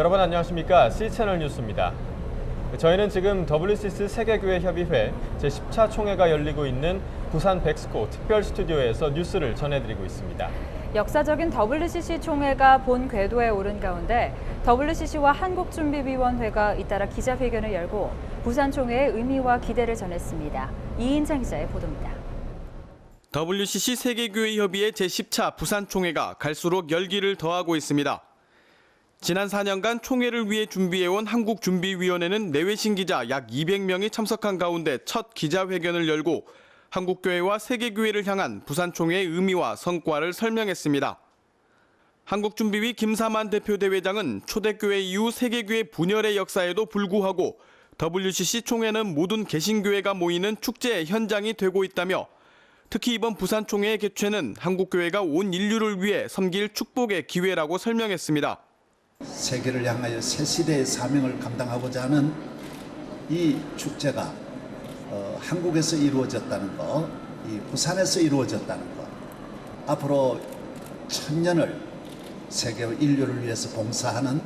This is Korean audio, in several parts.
여러분 안녕하십니까? C채널 뉴스입니다. 저희는 지금 WCC 세계교회협의회 제10차 총회가 열리고 있는 부산 백스코 특별 스튜디오에서 뉴스를 전해드리고 있습니다. 역사적인 WCC 총회가 본 궤도에 오른 가운데 WCC와 한국준비위원회가 잇따라 기자회견을 열고 부산 총회의 의미와 기대를 전했습니다. 이인창 기자의 보도입니다. WCC 세계교회협의회 제10차 부산 총회가 갈수록 열기를 더하고 있습니다. 지난 4년간 총회를 위해 준비해온 한국준비위원회는 내외신 기자 약 200명이 참석한 가운데 첫 기자회견을 열고 한국교회와 세계교회를 향한 부산 총회의 의미와 성과를 설명했습니다. 한국준비위 김사만 대표대회장은 초대교회 이후 세계교회 분열의 역사에도 불구하고 WCC 총회는 모든 개신교회가 모이는 축제의 현장이 되고 있다며 특히 이번 부산 총회의 개최는 한국교회가 온 인류를 위해 섬길 축복의 기회라고 설명했습니다. 세계를 향하여 새 시대의 사명을 감당하고자 하는 이 축제가 한국에서 이루어졌다는 것, 이 부산에서 이루어졌다는 것, 앞으로 1000년을 세계와 인류를 위해서 봉사하는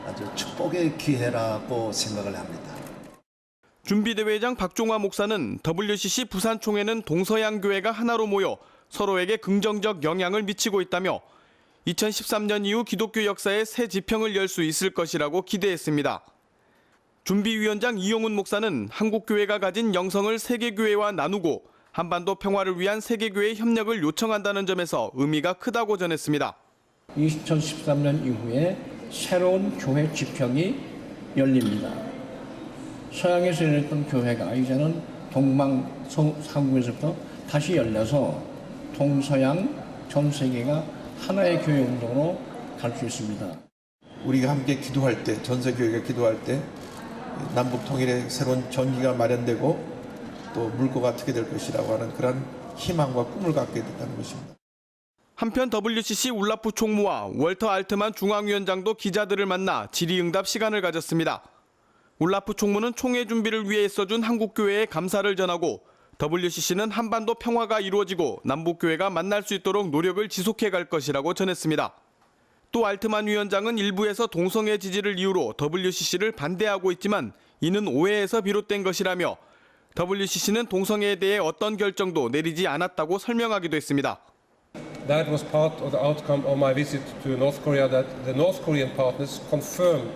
아주 축복의 기회라고 생각을 합니다. 준비대회장 박종화 목사는 WCC 부산 총회는 동서양 교회가 하나로 모여 서로에게 긍정적 영향을 미치고 있다며 2013년 이후 기독교 역사에 새 지평을 열 수 있을 것이라고 기대했습니다. 준비위원장 이용훈 목사는 한국교회가 가진 영성을 세계교회와 나누고 한반도 평화를 위한 세계교회의 협력을 요청한다는 점에서 의미가 크다고 전했습니다. 2013년 이후에 새로운 교회 지평이 열립니다. 서양에서 열렸던 교회가 이제는 동방상국에서부터 다시 열려서 동서양 전 세계가 하나의 교회 운동으로 갈 수 있습니다. 우리가 함께 기도할 때, 전세교회가 기도할 때 남북 통일의 새로운 전기가 마련되고 또 물꼬가 트게 될 것이라고 하는 그런 희망과 꿈을 갖게 됐다는 것입니다. 한편 WCC 울라프 총무와 월터 알트만 중앙위원장도 기자들을 만나 질의응답 시간을 가졌습니다. 울라프 총무는 총회 준비를 위해 써준 한국교회에 감사를 전하고 WCC는 한반도 평화가 이루어지고 남북교회가 만날 수 있도록 노력을 지속해 갈 것이라고 전했습니다. 또 알트만 위원장은 일부에서 동성애 지지를 이유로 WCC를 반대하고 있지만 이는 오해에서 비롯된 것이라며 WCC는 동성애에 대해 어떤 결정도 내리지 않았다고 설명하기도 했습니다. That was part of the outcome of my visit to North Korea, that the North Korean partners confirmed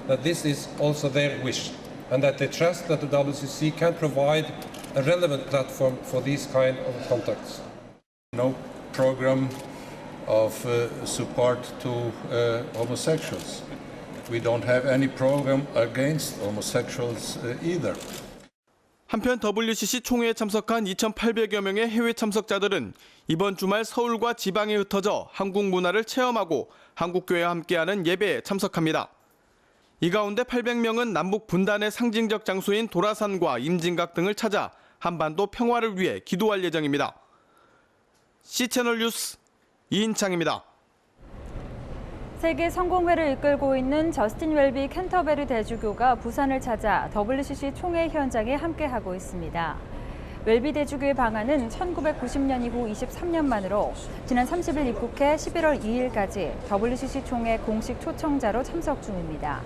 that this is also their wish and that they trust that the WCC can provide a relevant platform for these kind of contacts. No program of support to homosexuals. We don't have any program against homosexuals either. 한편 WCC 총회에 참석한 2,800여 명의 해외 참석자들은 이번 주말 서울과 지방에 흩어져 한국 문화를 체험하고 한국교회와 함께하는 예배에 참석합니다. 이 가운데 800명은 남북 분단의 상징적 장소인 도라산과 임진각 등을 찾아 한반도 평화를 위해 기도할 예정입니다. C채널 뉴스 이인창입니다. 세계 성공회를 이끌고 있는 저스틴 웰비 캔터베리 대주교가 부산을 찾아 WCC 총회 현장에 함께하고 있습니다. 웰비 대주교의 방한은 1990년 이후 23년 만으로 지난 30일 입국해 11월 2일까지 WCC 총회 공식 초청자로 참석 중입니다.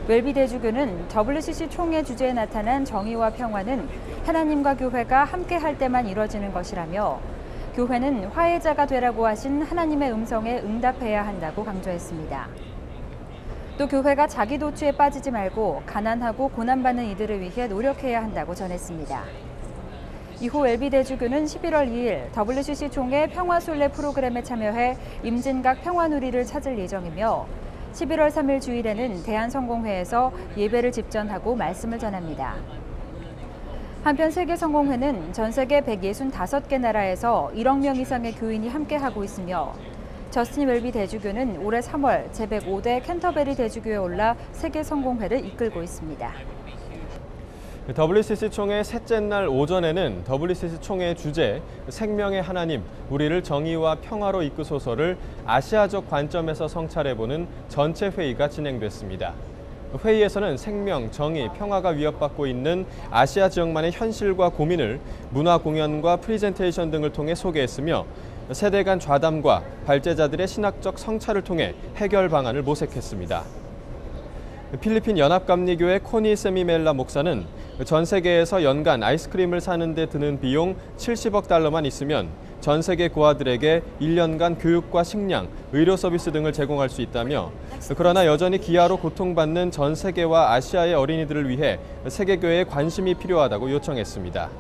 웰비 대주교는 WCC 총회 주제에 나타난 정의와 평화는 하나님과 교회가 함께할 때만 이뤄지는 것이라며 교회는 화해자가 되라고 하신 하나님의 음성에 응답해야 한다고 강조했습니다. 또 교회가 자기 도취에 빠지지 말고 가난하고 고난받는 이들을 위해 노력해야 한다고 전했습니다. 이후 웰비 대주교는 11월 2일 WCC 총회 평화순례 프로그램에 참여해 임진각 평화누리를 찾을 예정이며 11월 3일 주일에는 대한성공회에서 예배를 집전하고 말씀을 전합니다. 한편 세계성공회는 전 세계 165개 나라에서 1억 명 이상의 교인이 함께하고 있으며 저스틴 웰비 대주교는 올해 3월 제105대 캔터베리 대주교에 올라 세계성공회를 이끌고 있습니다. WCC 총회 셋째 날 오전에는 WCC 총회 주제 생명의 하나님, 우리를 정의와 평화로 이끄소서를 아시아적 관점에서 성찰해보는 전체 회의가 진행됐습니다. 회의에서는 생명, 정의, 평화가 위협받고 있는 아시아 지역만의 현실과 고민을 문화 공연과 프리젠테이션 등을 통해 소개했으며 세대 간 좌담과 발제자들의 신학적 성찰을 통해 해결 방안을 모색했습니다. 필리핀 연합감리교회 코니 세미멜라 목사는 전 세계에서 연간 아이스크림을 사는 데 드는 비용 70억 달러만 있으면 전 세계 고아들에게 1년간 교육과 식량, 의료 서비스 등을 제공할 수 있다며, 그러나 여전히 기아로 고통받는 전 세계와 아시아의 어린이들을 위해 세계교회에 관심이 필요하다고 요청했습니다.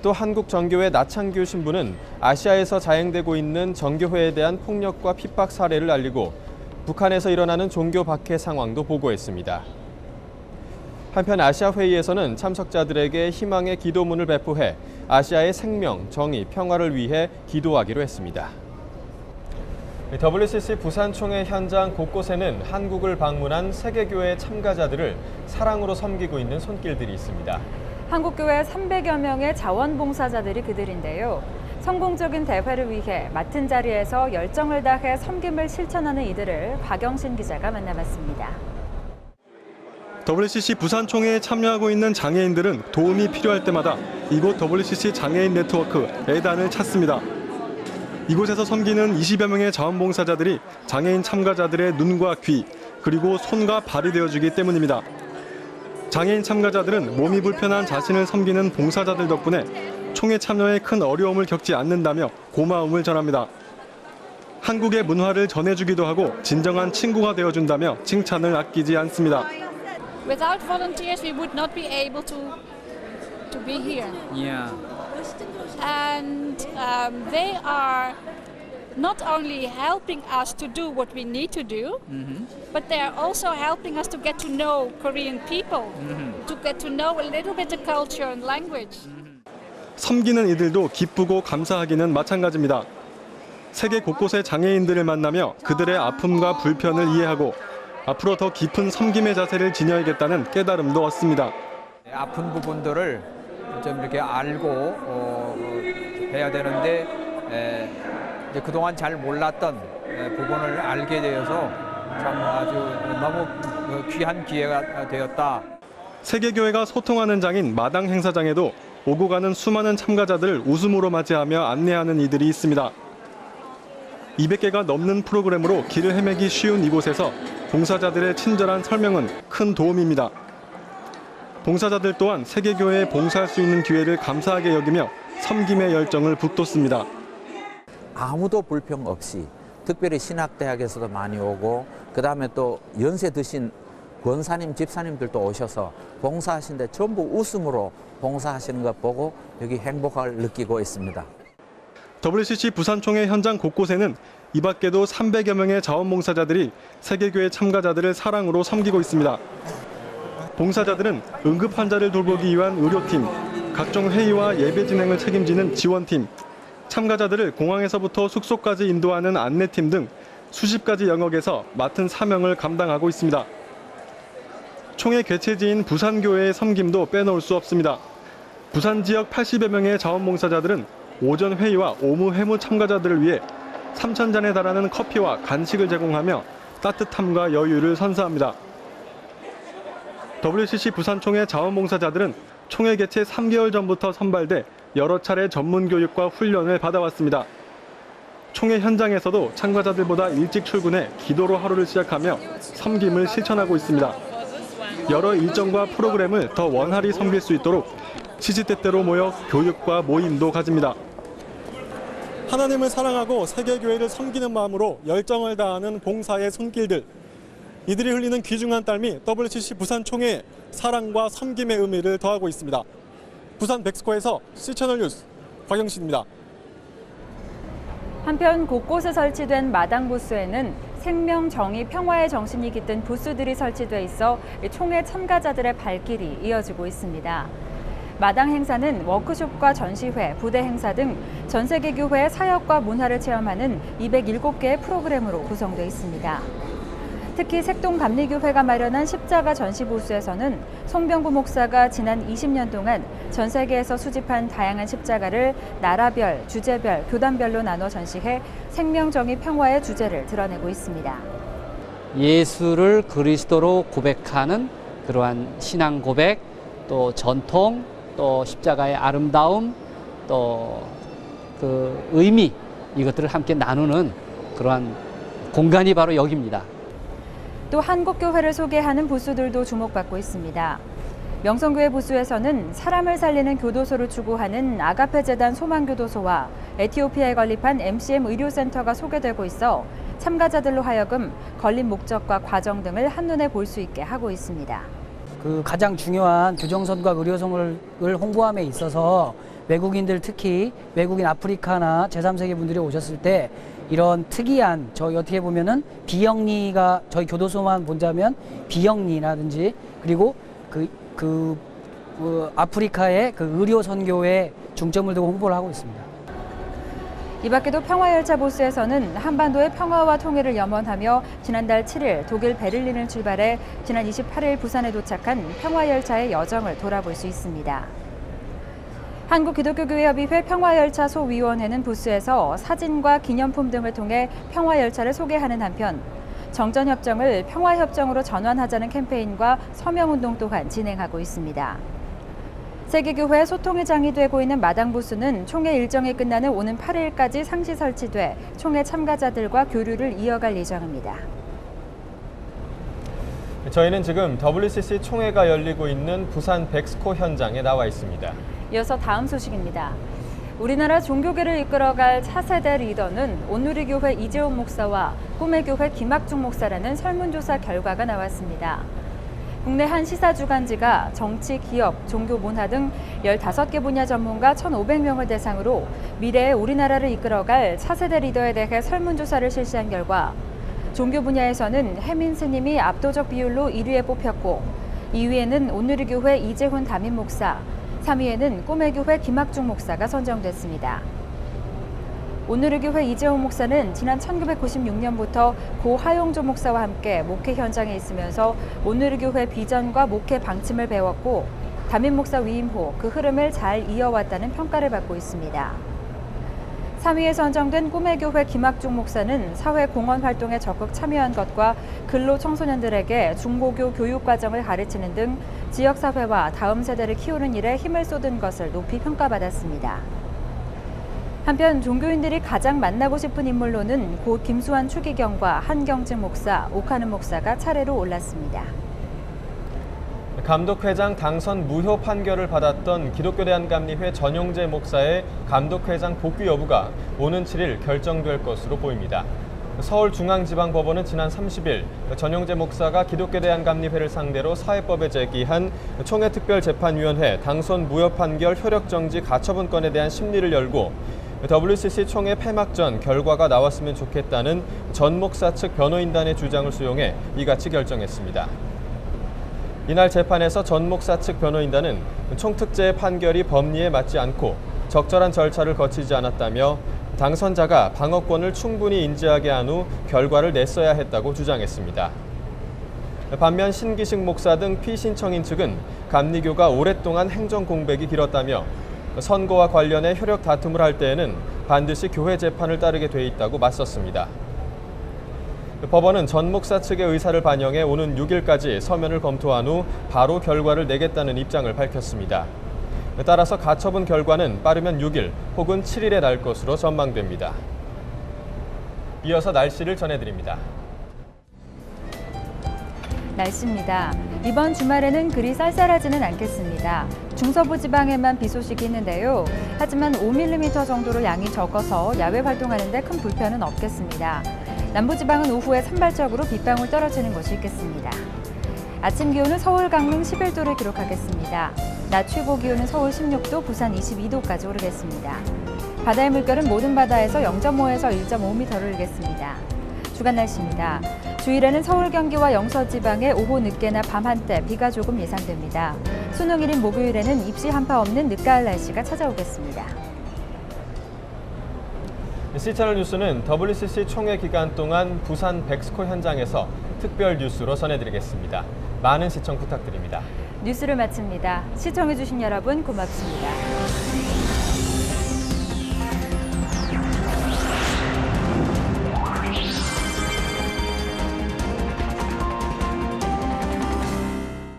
또 한국정교회 나창규 신부는 아시아에서 자행되고 있는 정교회에 대한 폭력과 핍박 사례를 알리고 북한에서 일어나는 종교 박해 상황도 보고했습니다. 한편 아시아 회의에서는 참석자들에게 희망의 기도문을 배포해 아시아의 생명, 정의, 평화를 위해 기도하기로 했습니다. WCC 부산총회 현장 곳곳에는 한국을 방문한 세계교회 참가자들을 사랑으로 섬기고 있는 손길들이 있습니다. 한국교회 300여 명의 자원봉사자들이 그들인데요. 성공적인 대회를 위해 맡은 자리에서 열정을 다해 섬김을 실천하는 이들을 박영신 기자가 만나봤습니다. WCC 부산총회에 참여하고 있는 장애인들은 도움이 필요할 때마다 이곳 WCC 장애인 네트워크 에단을 찾습니다. 이곳에서 섬기는 20여 명의 자원봉사자들이 장애인 참가자들의 눈과 귀, 그리고 손과 발이 되어주기 때문입니다. 장애인 참가자들은 몸이 불편한 자신을 섬기는 봉사자들 덕분에 총회 참여에 큰 어려움을 겪지 않는다며 고마움을 전합니다. 한국의 문화를 전해주기도 하고 진정한 친구가 되어준다며 칭찬을 아끼지 않습니다. Without volunteers, we would not be able to be here. Yeah. And they are not only helping us to do what we need to do, but they are also helping us to get to know Korean people, to get to know a little bit the culture and language. 섬기는 이들도 기쁘고 감사하기는 마찬가지입니다. 세계 곳곳의 장애인들을 만나며 그들의 아픔과 불편을 이해하고 앞으로 더 깊은 섬김의 자세를 지녀야겠다는 깨달음도 얻습니다. 아픈 부분들을 좀 이렇게 알고 해야 되는데 이제 그동안 잘 몰랐던 부분을 알게 되어서 참 아주 너무 귀한 기회가 되었다. 세계교회가 소통하는 장인 마당 행사장에도 오고 가는 수많은 참가자들을 웃음으로 맞이하며 안내하는 이들이 있습니다. 200개가 넘는 프로그램으로 길을 헤매기 쉬운 이곳에서 봉사자들의 친절한 설명은 큰 도움입니다. 봉사자들 또한 세계교회에 봉사할 수 있는 기회를 감사하게 여기며 섬김의 열정을 북돋습니다. 아무도 불평 없이 특별히 신학대학에서도 많이 오고 그다음에 또 연세 드신 권사님, 집사님들도 오셔서 봉사하시는데 전부 웃음으로 봉사하시는 것 보고 여기 행복을 느끼고 있습니다. WCC 부산총회 현장 곳곳에는 이 밖에도 300여 명의 자원봉사자들이 세계교회 참가자들을 사랑으로 섬기고 있습니다. 봉사자들은 응급 환자를 돌보기 위한 의료팀, 각종 회의와 예배 진행을 책임지는 지원팀, 참가자들을 공항에서부터 숙소까지 인도하는 안내팀 등 수십 가지 영역에서 맡은 사명을 감당하고 있습니다. 총회 개최지인 부산교회의 섬김도 빼놓을 수 없습니다. 부산 지역 80여 명의 자원봉사자들은 오전 회의와 오후 회무 참가자들을 위해 3,000잔에 달하는 커피와 간식을 제공하며 따뜻함과 여유를 선사합니다. WCC 부산총회 자원봉사자들은 총회 개최 3개월 전부터 선발돼 여러 차례 전문 교육과 훈련을 받아왔습니다. 총회 현장에서도 참가자들보다 일찍 출근해 기도로 하루를 시작하며 섬김을 실천하고 있습니다. 여러 일정과 프로그램을 더 원활히 섬길 수 있도록 시시때때로 모여 교육과 모임도 가집니다. 하나님을 사랑하고 세계교회를 섬기는 마음으로 열정을 다하는 봉사의 손길들. 이들이 흘리는 귀중한 땀이 WCC 부산총회에 사랑과 섬김의 의미를 더하고 있습니다. 부산 백스코에서 C채널 뉴스 박영신입니다. 한편 곳곳에 설치된 마당 부스에는 생명, 정의, 평화의 정신이 깃든 부스들이 설치돼 있어 총회 참가자들의 발길이 이어지고 있습니다. 마당 행사는 워크숍과 전시회, 부대 행사 등 전 세계 교회의 사역과 문화를 체험하는 207개의 프로그램으로 구성되어 있습니다. 특히 색동감리교회가 마련한 십자가 전시 부스에서는 송병구 목사가 지난 20년 동안 전 세계에서 수집한 다양한 십자가를 나라별, 주제별, 교단별로 나눠 전시해 생명, 정의, 평화의 주제를 드러내고 있습니다. 예수를 그리스도로 고백하는 그러한 신앙 고백, 또 전통, 또 십자가의 아름다움, 또 그 의미 이것들을 함께 나누는 그러한 공간이 바로 여기입니다. 또 한국교회를 소개하는 부스들도 주목받고 있습니다. 명성교회 부스에서는 사람을 살리는 교도소를 추구하는 아가페 재단 소망교도소와 에티오피아에 건립한 MCM 의료센터가 소개되고 있어 참가자들로 하여금 건립 목적과 과정 등을 한눈에 볼 수 있게 하고 있습니다. 그 가장 중요한 교정선과 의료선을 홍보함에 있어서 외국인들, 특히 외국인 아프리카나 제3세계 분들이 오셨을 때 이런 특이한, 저희 어떻게 보면은 비영리가, 저희 교도소만 본다면 비영리라든지, 그리고 아프리카의 그 의료 선교에 중점을 두고 홍보를 하고 있습니다. 이 밖에도 평화열차 부스에서는 한반도의 평화와 통일을 염원하며 지난달 7일 독일 베를린을 출발해 지난 28일 부산에 도착한 평화열차의 여정을 돌아볼 수 있습니다. 한국기독교교회협의회 평화열차 소위원회는 부스에서 사진과 기념품 등을 통해 평화열차를 소개하는 한편 정전협정을 평화협정으로 전환하자는 캠페인과 서명운동 또한 진행하고 있습니다. 세계교회 소통회장이 되고 있는 마당 부스는 총회 일정이 끝나는 오는 8일까지 상시 설치돼 총회 참가자들과 교류를 이어갈 예정입니다. 저희는 지금 WCC 총회가 열리고 있는 부산 백스코 현장에 나와 있습니다. 이어서 다음 소식입니다. 우리나라 종교계를 이끌어갈 차세대 리더는 온누리교회 이재훈 목사와 꿈의 교회 김학중 목사라는 설문조사 결과가 나왔습니다. 국내 한 시사주간지가 정치, 기업, 종교, 문화 등 15개 분야 전문가 1,500명을 대상으로 미래의 우리나라를 이끌어갈 차세대 리더에 대해 설문조사를 실시한 결과 종교 분야에서는 해민 스님이 압도적 비율로 1위에 뽑혔고 2위에는 온누리교회 이재훈 담임 목사, 3위에는 꿈의 교회 김학중 목사가 선정됐습니다. 온누리교회 이재훈 목사는 지난 1996년부터 고 하용조 목사와 함께 목회 현장에 있으면서 온누리교회 비전과 목회 방침을 배웠고 담임 목사 위임 후 그 흐름을 잘 이어왔다는 평가를 받고 있습니다. 3위에 선정된 꿈의 교회 김학중 목사는 사회 공헌 활동에 적극 참여한 것과 근로 청소년들에게 중고교 교육 과정을 가르치는 등 지역사회와 다음 세대를 키우는 일에 힘을 쏟은 것을 높이 평가받았습니다. 한편 종교인들이 가장 만나고 싶은 인물로는 고 김수환 추기경과 한경직 목사, 오카는 목사가 차례로 올랐습니다. 감독회장 당선 무효 판결을 받았던 기독교대한감리회 전용재 목사의 감독회장 복귀 여부가 오는 7일 결정될 것으로 보입니다. 서울중앙지방법원은 지난 30일 전용재 목사가 기독교대한감리회를 상대로 사회법에 제기한 총회특별재판위원회 당선 무효 판결 효력정지 가처분 건에 대한 심리를 열고 WCC 총회 폐막 전 결과가 나왔으면 좋겠다는 전 목사 측 변호인단의 주장을 수용해 이같이 결정했습니다. 이날 재판에서 전 목사 측 변호인단은 총특제의 판결이 법리에 맞지 않고 적절한 절차를 거치지 않았다며 당선자가 방어권을 충분히 인지하게 한 후 결과를 냈어야 했다고 주장했습니다. 반면 신기식 목사 등 피신청인 측은 감리교가 오랫동안 행정 공백이 길었다며 선거와 관련해 효력 다툼을 할 때에는 반드시 교회 재판을 따르게 돼 있다고 맞섰습니다. 법원은 전 목사 측의 의사를 반영해 오는 6일까지 서면을 검토한 후 바로 결과를 내겠다는 입장을 밝혔습니다. 따라서 가처분 결과는 빠르면 6일 혹은 7일에 날 것으로 전망됩니다. 이어서 날씨를 전해드립니다. 날씨입니다. 이번 주말에는 그리 쌀쌀하지는 않겠습니다. 중서부 지방에만 비 소식이 있는데요. 하지만 5mm 정도로 양이 적어서 야외 활동하는 데 큰 불편은 없겠습니다. 남부지방은 오후에 산발적으로 빗방울 떨어지는 곳이 있겠습니다. 아침 기온은 서울, 강릉 11도를 기록하겠습니다. 낮 최고 기온은 서울 16도, 부산 22도까지 오르겠습니다. 바다의 물결은 모든 바다에서 0.5에서 1.5m를 일겠습니다. 주간 날씨입니다. 주일에는 서울, 경기와 영서지방에 오후 늦게나 밤 한때 비가 조금 예상됩니다. 수능일인 목요일에는 입시 한파 없는 늦가을 날씨가 찾아오겠습니다. C채널 뉴스는 WCC 총회 기간 동안 부산 백스코 현장에서 특별 뉴스로 전해드리겠습니다. 많은 시청 부탁드립니다. 뉴스를 마칩니다. 시청해주신 여러분 고맙습니다.